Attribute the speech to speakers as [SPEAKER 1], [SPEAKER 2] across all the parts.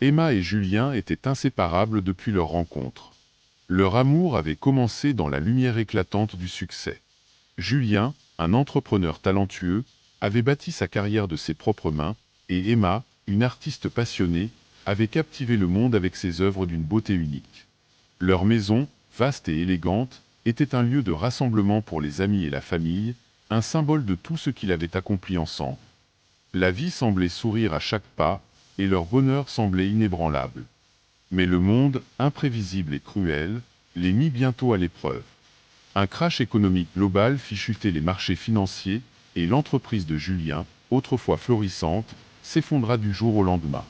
[SPEAKER 1] Emma et Julien étaient inséparables depuis leur rencontre. Leur amour avait commencé dans la lumière éclatante du succès. Julien, un entrepreneur talentueux, avait bâti sa carrière de ses propres mains, et Emma, une artiste passionnée, avait captivé le monde avec ses œuvres d'une beauté unique. Leur maison, vaste et élégante, était un lieu de rassemblement pour les amis et la famille, un symbole de tout ce qu'ils avaient accompli ensemble. La vie semblait sourire à chaque pas, et leur bonheur semblait inébranlable. Mais le monde, imprévisible et cruel, les mit bientôt à l'épreuve. Un crash économique global fit chuter les marchés financiers, et l'entreprise de Julien, autrefois florissante, s'effondra du jour au lendemain.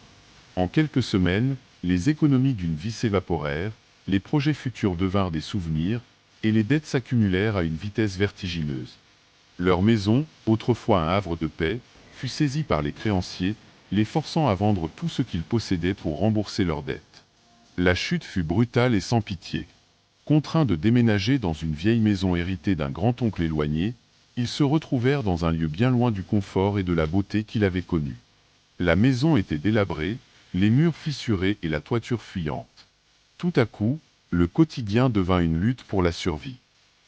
[SPEAKER 1] En quelques semaines, les économies d'une vie s'évaporèrent, les projets futurs devinrent des souvenirs, et les dettes s'accumulèrent à une vitesse vertigineuse. Leur maison, autrefois un havre de paix, fut saisie par les créanciers, les forçant à vendre tout ce qu'ils possédaient pour rembourser leurs dettes. La chute fut brutale et sans pitié. Contraints de déménager dans une vieille maison héritée d'un grand-oncle éloigné, ils se retrouvèrent dans un lieu bien loin du confort et de la beauté qu'ils avaient connus. La maison était délabrée, les murs fissurés et la toiture fuyante. Tout à coup, le quotidien devint une lutte pour la survie.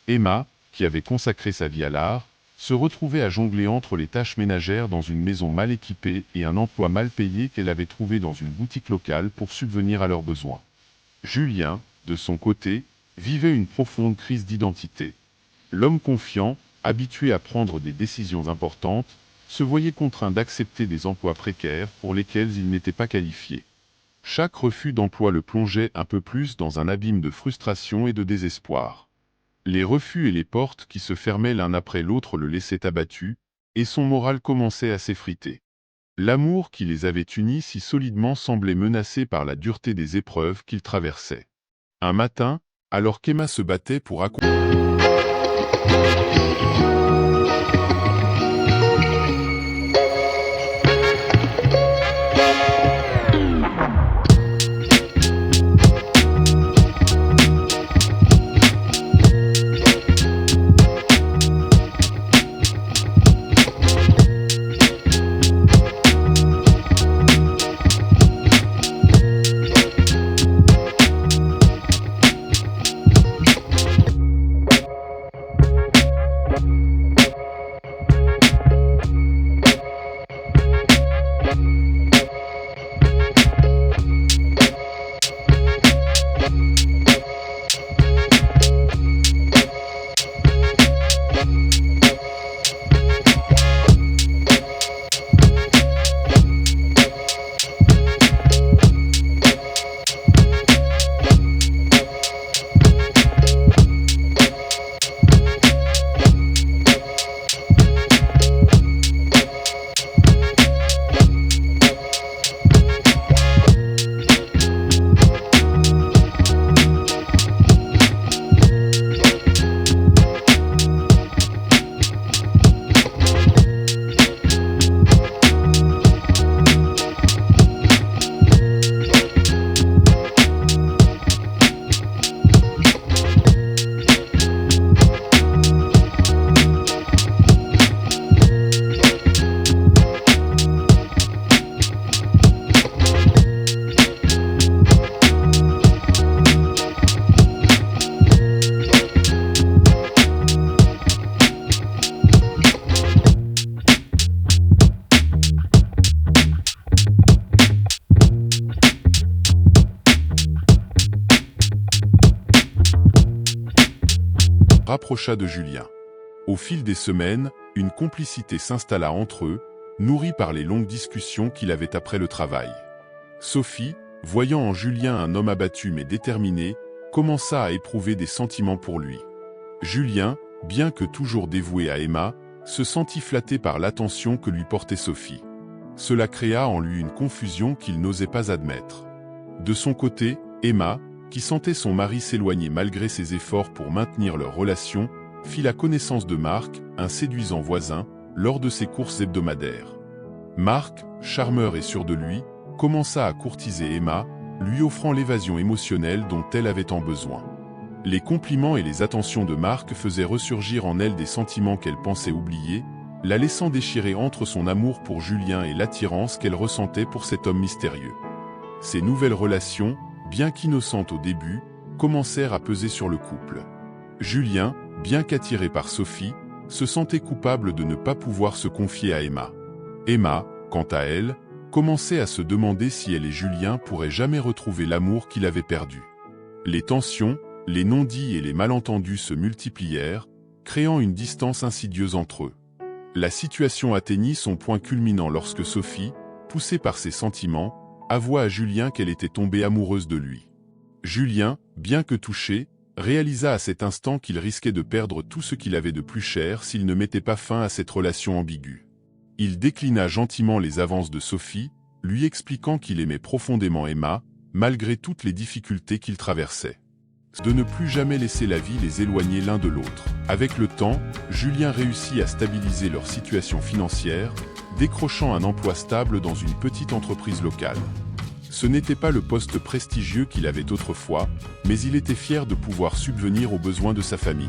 [SPEAKER 1] Emma, qui avait consacré sa vie à l'art, se retrouvait à jongler entre les tâches ménagères dans une maison mal équipée et un emploi mal payé qu'elle avait trouvé dans une boutique locale pour subvenir à leurs besoins. Julien, de son côté, vivait une profonde crise d'identité. L'homme confiant, habitué à prendre des décisions importantes, se voyait contraint d'accepter des emplois précaires pour lesquels il n'était pas qualifié. Chaque refus d'emploi le plongeait un peu plus dans un abîme de frustration et de désespoir. Les refus et les portes qui se fermaient l'un après l'autre le laissaient abattu, et son moral commençait à s'effriter. L'amour qui les avait unis si solidement semblait menacé par la dureté des épreuves qu'ils traversaient. Un matin, alors qu'Emma se battait pour accomplir rapprocha de Julien. Au fil des semaines, une complicité s'installa entre eux, nourrie par les longues discussions qu'il avait après le travail. Sophie, voyant en Julien un homme abattu mais déterminé, commença à éprouver des sentiments pour lui. Julien, bien que toujours dévoué à Emma, se sentit flatté par l'attention que lui portait Sophie. Cela créa en lui une confusion qu'il n'osait pas admettre. De son côté, Emma, qui sentait son mari s'éloigner malgré ses efforts pour maintenir leur relation, fit la connaissance de Marc, un séduisant voisin, lors de ses courses hebdomadaires. Marc, charmeur et sûr de lui, commença à courtiser Emma, lui offrant l'évasion émotionnelle dont elle avait tant besoin. Les compliments et les attentions de Marc faisaient ressurgir en elle des sentiments qu'elle pensait oublier, la laissant déchirer entre son amour pour Julien et l'attirance qu'elle ressentait pour cet homme mystérieux. Ces nouvelles relations, bien qu'innocentes au début, commencèrent à peser sur le couple. Julien, bien qu'attiré par Sophie, se sentait coupable de ne pas pouvoir se confier à Emma. Emma, quant à elle, commençait à se demander si elle et Julien pourraient jamais retrouver l'amour qu'il avait perdu. Les tensions, les non-dits et les malentendus se multiplièrent, créant une distance insidieuse entre eux. La situation atteignit son point culminant lorsque Sophie, poussée par ses sentiments, avoua à Julien qu'elle était tombée amoureuse de lui. Julien, bien que touché, réalisa à cet instant qu'il risquait de perdre tout ce qu'il avait de plus cher s'il ne mettait pas fin à cette relation ambiguë. Il déclina gentiment les avances de Sophie, lui expliquant qu'il aimait profondément Emma, malgré toutes les difficultés qu'ils traversaient. De ne plus jamais laisser la vie les éloigner l'un de l'autre. Avec le temps, Julien réussit à stabiliser leur situation financière, décrochant un emploi stable dans une petite entreprise locale. Ce n'était pas le poste prestigieux qu'il avait autrefois, mais il était fier de pouvoir subvenir aux besoins de sa famille.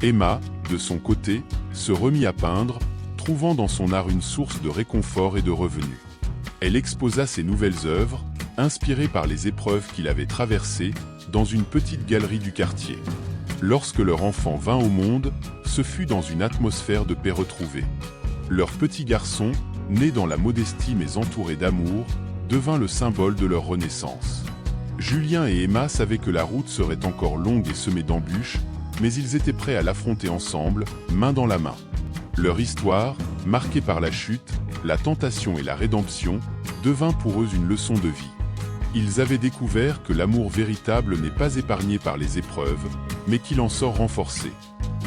[SPEAKER 1] Emma, de son côté, se remit à peindre, trouvant dans son art une source de réconfort et de revenus. Elle exposa ses nouvelles œuvres, inspirées par les épreuves qu'il avait traversées, dans une petite galerie du quartier. Lorsque leur enfant vint au monde, ce fut dans une atmosphère de paix retrouvée. Leur petit garçon, né dans la modestie mais entouré d'amour, devint le symbole de leur renaissance. Julien et Emma savaient que la route serait encore longue et semée d'embûches, mais ils étaient prêts à l'affronter ensemble, main dans la main. Leur histoire, marquée par la chute, la tentation et la rédemption, devint pour eux une leçon de vie. Ils avaient découvert que l'amour véritable n'est pas épargné par les épreuves, mais qu'il en sort renforcé.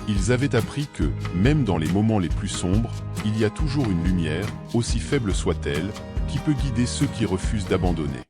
[SPEAKER 1] Ils avaient appris que, même dans les moments les plus sombres, il y a toujours une lumière, aussi faible soit-elle, qui peut guider ceux qui refusent d'abandonner.